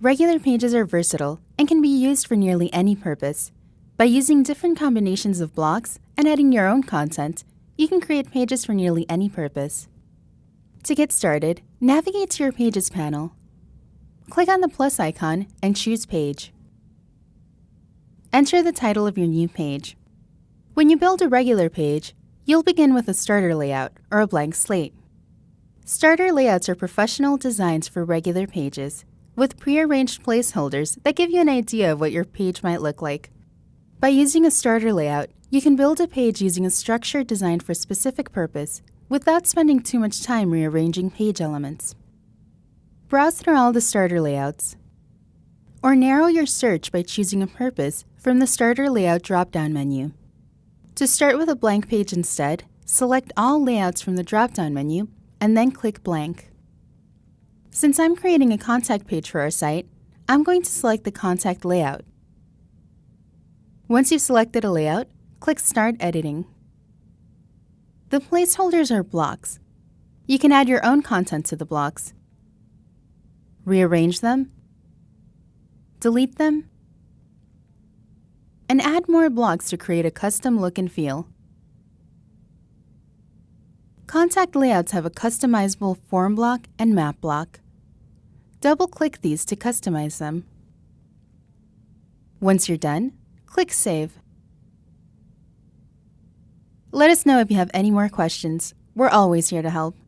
Regular pages are versatile and can be used for nearly any purpose. By using different combinations of blocks and adding your own content, you can create pages for nearly any purpose. To get started, navigate to your Pages panel. Click on the plus icon and choose Page. Enter the title of your new page. When you build a regular page, you'll begin with a starter layout or a blank slate. Starter layouts are professional designs for regular pages, with pre-arranged placeholders that give you an idea of what your page might look like. By using a starter layout, you can build a page using a structure designed for a specific purpose without spending too much time rearranging page elements. Browse through all the starter layouts, or narrow your search by choosing a purpose from the Starter Layout drop-down menu. To start with a blank page instead, select all layouts from the drop-down menu and then click Blank. Since I'm creating a contact page for our site, I'm going to select the Contact layout. Once you've selected a layout, click Start Editing. The placeholders are blocks. You can add your own content to the blocks, rearrange them, delete them, and add more blocks to create a custom look and feel. Contact layouts have a customizable form block and map block. Double-click these to customize them. Once you're done, click Save. Let us know if you have any more questions. We're always here to help.